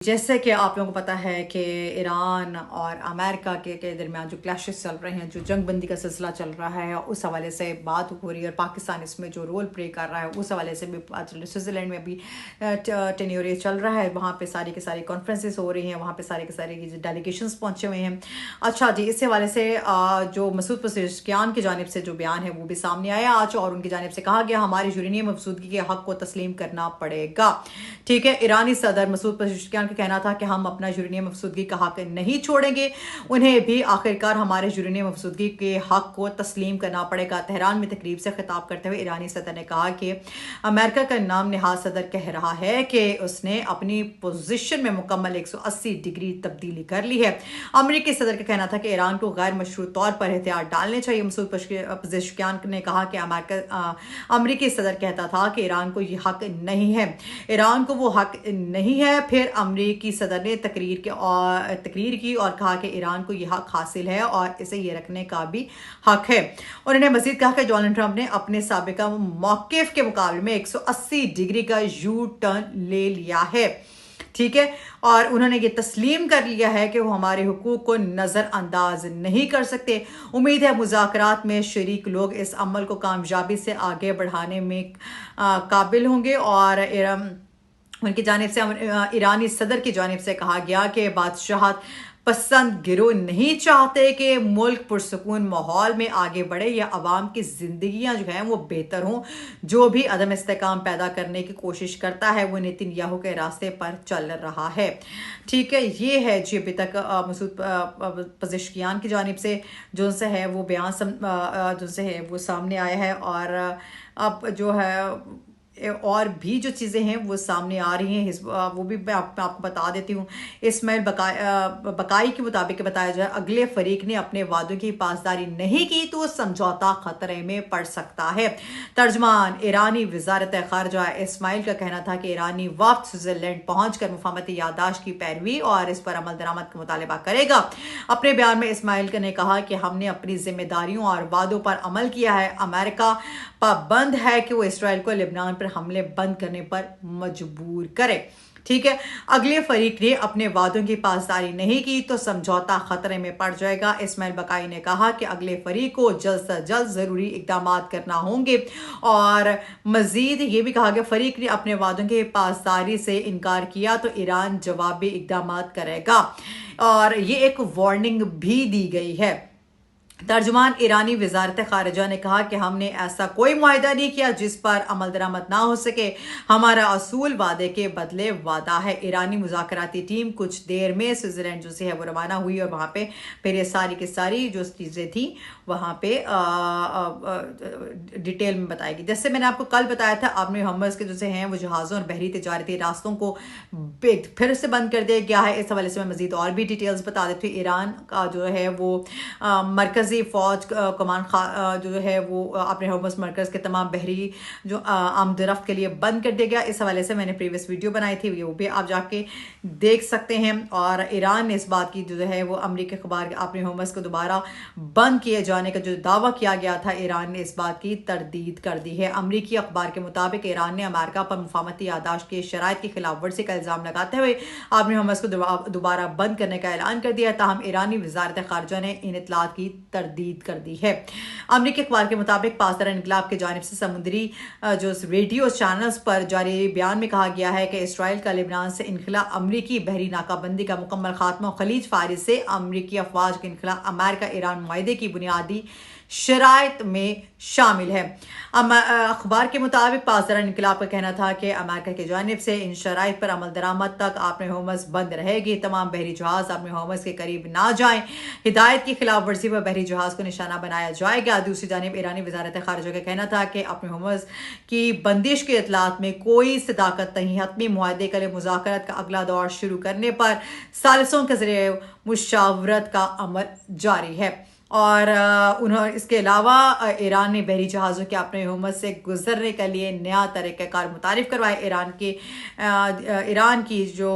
जैसे कि आप लोगों को पता है कि ईरान और अमेरिका के दरमियान जो क्लैशेस चल रहे हैं, जो जंग बंदी का सिलसिला चल रहा है, उस हवाले से बात हो रही है और पाकिस्तान इसमें जो रोल प्ले कर रहा है उस हवाले से भी बात चल रही है। स्विट्ज़रलैंड में भी टेन्योर चल रहा है, वहाँ पे सारी की सारी कॉन्फ्रेंसेस हो रही हैं, वहाँ पे सारे के सारे डेलीगेशंस पहुँचे हुए हैं। अच्छा जी, इस हवाले से जो मसूद पज़ेश्कियान की जानिब से जो बयान है वो भी सामने आया आज, और उनकी जानिब से कहा गया हमारी यूरेनियम मफसूदगी के हक़ को तस्लीम करना पड़ेगा। ठीक है, ईरानी सदर मसूद पज़ेश्कियान का कहना था कि हम अपना यूरेनियम मफसूदगी का हक नहीं छोड़ेंगे, उन्हें भी आखिरकार हमारे यूरेनियम मफसूदगी के हक को तस्लीम करना पड़ेगा। तेहरान में तकरीब से खिताब करते हुए ईरानी सदर ने कहा कि अमेरिका का नाम निहाद सदर कह रहा है कि उसने अपनी पोजीशन में मुकम्मल 180 डिग्री तब्दीली कर ली है। अमेरिकी सदर का कहना था कि ईरान को गैर मशरूत तौर पर एहतियात डालने चाहिए। मसूद पज़ेश्कियान ने कहा कि अमेरिकी सदर कहता था कि ईरान को यह हक नहीं है, ईरान को वो हक नहीं है। फिर अमेरिकी सदर ने तकरीर की और कहा कि ईरान को यह हक हासिल है और इसे ये रखने का भी हक है। उन्होंने मजीद कहा कि डोनाल्ड ट्रंप ने अपने साबिका मौक़िफ़ के मुकाबले में 180 डिग्री का यू टर्न ले लिया है। ठीक है, और उन्होंने ये तस्लीम कर लिया है कि वो हमारे हुकूक को नज़रअंदाज नहीं कर सकते। उम्मीद है मुज़ाकरात में शरीक लोग इस अमल को कामयाबी से आगे बढ़ाने में काबिल होंगे। और उनकी जानिब से ईरानी सदर की जानिब से कहा गया कि बादशाहत पसंद गिरोह नहीं चाहते कि मुल्क पुरसकून माहौल में आगे बढ़े या अवाम की जिंदगियां जो हैं वो बेहतर हों। जो भी अदम इस्तेकाम पैदा करने की कोशिश करता है वो नेतन्याहू के रास्ते पर चल रहा है। ठीक है, ये है जी अभी तक मसूद पज़ेश्कियान की जानिब से जो से है वो बयान जो से है वो सामने आया है। और अब जो है और भी जो चीज़ें हैं वो सामने आ रही हैं, वो भी मैं आपको बता देती हूँ। इस्माइल बकाई के मुताबिक बताया जाए अगले फरीक ने अपने वादों की पासदारी नहीं की तो समझौता खतरे में पड़ सकता है। तर्जमान ईरानी वजारत खारजा इस्माइल का कहना था कि ईरानी वफ्द स्विट्ज़रलैंड पहुँच कर मुफाहमती यादाश्त की पैरवी और इस पर अमल दरामद का मुतालबा करेगा। अपने बयान में इस्माइल ने कहा कि हमने अपनी जिम्मेदारियों और वादों पर अमल किया है। अमेरिका पाबंद है कि वो इसराइल को लेबनान पर हमले बंद करने पर मजबूर करे। ठीक है, अगले फरीक ने अपने वादों की पासदारी नहीं की तो समझौता खतरे में पड़ जाएगा। इस्माइल बकाई ने कहा कि अगले फरीक को जल्द से जल्द जरूरी इकदाम करना होंगे और मजीद ये भी कहा कि फरीक ने अपने वादों की पासदारी से इनकार किया तो ईरान जवाबी इकदाम करेगा, और ये एक वार्निंग भी दी गई है। तर्जुमान ईरानी वजारत खारजा ने कहा कि हमने ऐसा कोई मुआहिदा नहीं किया जिस पर अमल दरामद ना हो सके। हमारा असूल वादे के बदले वादा है। ईरानी मुज़ाकराती टीम कुछ देर में स्विट्ज़रलैंड जो से है वो रवाना हुई और वहाँ पे फिर ये सारी की सारी जो चीज़ें थी वहाँ पे डिटेल में बताएगी। जैसे मैंने आपको कल बताया था, आपने हमर्स के जो से हैं वो जहाज़ों और बहरी तिजारती रास्तों को फिर से बंद कर दिया गया है। इस हवाले से मैं मजीद और भी डिटेल्स बता देती हूँ। ईरान का जो है वो मरकजी फौज कमान जो है वो अपने होमस मरकज के तमाम बहरी जो आमदरफ्त के लिए बंद कर दिया गया। इस हवाले से मैंने प्रीवियस वीडियो बनाई थी, वो भी आप जाके देख सकते हैं। और ईरान ने इस बात की जो है वो अमरीकी अखबार अपने होमस को दोबारा बंद किए जाने का जो दावा किया गया था, ईरान ने इस बात की तरदीद कर दी है। अमरीकी अखबार के मुताबिक ईरान ने अमेरिका पर मुफाहमती यादाश्त की शराइत की खिलाफ वर्जी का इल्ज़ाम लगाते हुए अपने होमस को दोबारा बंद करने का ऐलान कर दिया। ताहम ईरानी वजारत खारजा ने इन इतलात की तरदीद कर दी है। अमरीकी अखबार के मुताबिक पासदार इनकलाब की जानिब से समुद्री जो रेडियो चैनल्स पर जारी बयान में कहा गया है कि इसराइल का लेबनान से इनखला, अमरीकी बहरी नाकाबंदी का मुकम्मल खात्मा, खलीज फारिस से अमरीकी अफवाज के इनखला अमेरिका ईरान मुआहदे की बुनियादी शराइत में शामिल है। अखबार के मुताबिक पासदार इनकलाब का कहना था कि अमेरिका की जानिब से इन शराइत पर अमल दरामद तक आपने होमस बंद रहेगी। तमाम बहरी जहाज अपने होमस के करीब ना जाएं। हिदायत की खिलाफ वर्जी पर बहरी जहाज को निशाना बनाया जाएगा। दूसरी जानिब ईरानी वजारत खारजा का कहना था कि अपने होमस की बंदिश के इतलात में कोई सदाकत नहीं। हतमी मुआहदे के लिए मुज़ाकरात का अगला दौर शुरू करने पर सालिसों के जरिए मुशावरत का अमल जारी है। और उन्होंने इसके अलावा ईरान ने बहरी जहाज़ों के अपने हुकूमत से गुजरने के लिए नया तरीक़ाकार मुतारिफ करवाए। ईरान की जो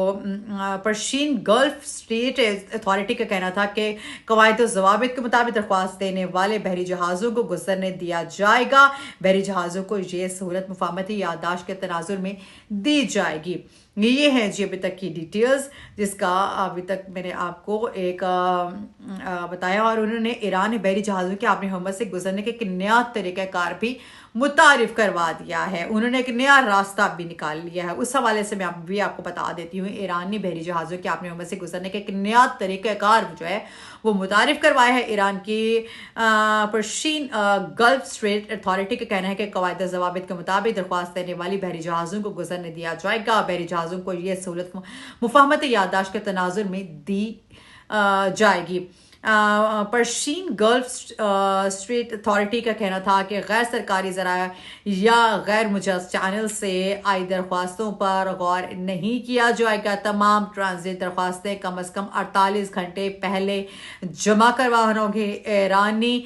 पर्शियन गल्फ स्टेट अथॉरिटी का कहना था कि कवायद और ज़वाबित के मुताबिक दरख्वास्त देने वाले बहरी जहाज़ों को गुजरने दिया जाएगा। बहरी जहाज़ों को ये सहूलत मुफाहमती यादाश्त के तनाजुर में दी जाएगी। یہ ہیں جی ابھی تک کی ڈیٹیلز جس کا ابھی تک میں نے آپ کو ایک بتایا، اور انہوں نے ایران بحری جہازوں کے آبی حکومت سے گزرنے کے ایک نیا طریقہ کار بھی متعارف کروا دیا ہے، انہوں نے ایک نیا راستہ بھی نکال لیا ہے۔ اس حوالے سے میں آپ کو بتا دیتی ہوں، ایرانی بحری جہازوں کے آبی حکومت سے گزرنے کے ایک نیا طریقہ کار جو ہے وہ متعارف کروایا ہے۔ ایران کی پرشین گلف اسٹریٹ اتھارٹی کا کہنا ہے کہ قواعد و ضوابط کے مطابق درخواست دینے والی بحری جہازوں کو گزرنے دیا جائے گا۔ بحری جہازوں کو یہ سہولت مفاہمت یادداشت کے تناظر میں دی جائے گی۔ پرشین گلف اسٹریٹ اتھارٹی کا کہنا تھا کہ غیر سرکاری ذرائع یا غیر مجاز چینل سے آئی درخواستوں پر غور نہیں کیا جائے گا۔ تمام ٹرانزٹ درخواستیں کم از کم 48 گھنٹے پہلے جمع کروانا ہوگی۔ ایرانی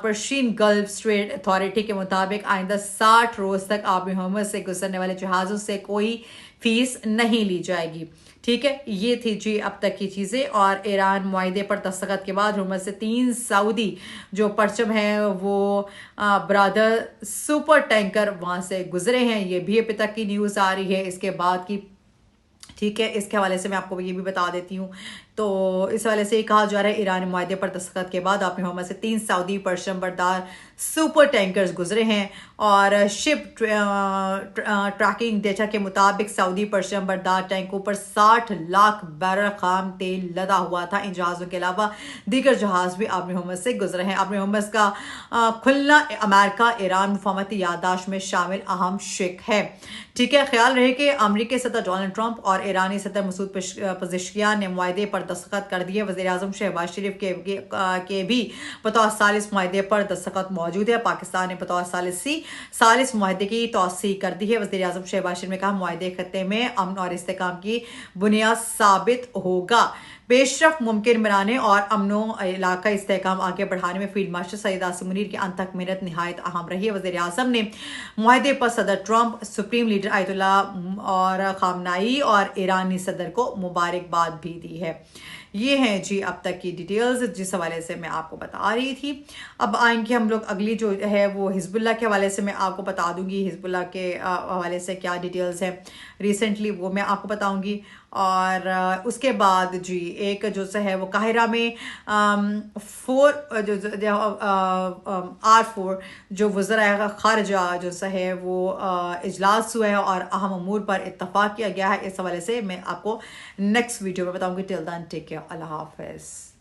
پرشین گلف اسٹریٹ اتھارٹی کے مطابق آئندہ 60 روز تک آبی حکومت سے گزرنے والے جہازوں سے کوئی فیس نہیں لی جائے گی۔ ٹھیک ہے، یہ تھی جی اب تک کی چیزیں۔ اور ایران معاہدے پر دستخط کے بعد حکومت سے 3 سعودی جو پرچم ہیں وہ برادر سپر ٹینکر وہاں سے گزرے ہیں، یہ بھی ابھی تک کی نیوز آ رہی ہے اس کے بعد کی۔ ٹھیک ہے، اس کے حوالے سے میں آپ کو یہ بھی بتا دیتی ہوں۔ تو اس حوالے سے یہ کہا جا رہا ہے ایرانی معاہدے پر دستخط کے بعد آبی حکومت سے 3 سعودی پرچم بردار سپر ٹینکرز گزرے ہیں، اور شپ ٹریکنگ ڈیٹا کے مطابق سعودی پرچم بردار ٹینکوں پر 60 لاکھ بیرل خام تیل لدا ہوا تھا۔ ان جہازوں کے علاوہ دیگر جہاز بھی آبی حکومت سے گزرے ہیں۔ آبی حکومت کا کھلنا امریکہ ایران مفاہمتی یادداشت میں شامل اہم شق ہے۔ ٹھیک ہے، خیال رہے کہ امریکی صدر ڈونلڈ ٹرمپ اور ایرانی صدر مسعود پزشکیان نے معاہدے پر دستخط کر دیے۔ وزیر اعظم شہباز شریف کے بھی بطور ثالث معاہدے پر دستخط موجود ہے۔ پاکستان نے بطور ثالث معاہدے کی توثیق کر دی ہے۔ وزیر اعظم شہباز شریف نے کہا معاہدے خطے میں امن اور استحکام کی بنیاد ثابت ہوگا۔ پیش رفت ممکن بنانے اور امن و علاقہ استحکام آگے بڑھانے میں فیلڈ مارشل سعید عاصم منیر کی انتھک محنت نہایت اہم رہی ہے۔ وزیر اعظم نے معاہدے پر صدر ٹرمپ، سپریم لیڈر آیت اللہ اور خامنائی اور ایرانی صدر کو مبارکباد بھی دی ہے۔ یہ ہیں جی اب تک کی ڈیٹیلز جس حوالے سے میں آپ کو بتا رہی تھی۔ اب آئیں گے ہم لوگ اگلی جو ہے وہ حزب اللہ کے حوالے سے میں آپ کو بتا دوں گی، حزب اللہ کے حوالے سے کیا ڈیٹیلز ہیں ریسنٹلی وہ میں آپ کو بتاؤں گی۔ اور اس کے بعد جی ایک جو ہے وہ قاہرہ میں R4 جو وزراء خارجہ جو ہے وہ اجلاس ہوا ہے اور اہم امور پر اتفاق کیا گیا ہے۔ اس حوالے سے میں آپ کو نیکسٹ ویڈیو میں بتاؤں گی۔ ٹل دین ٹیک کیئر، اللہ حافظ۔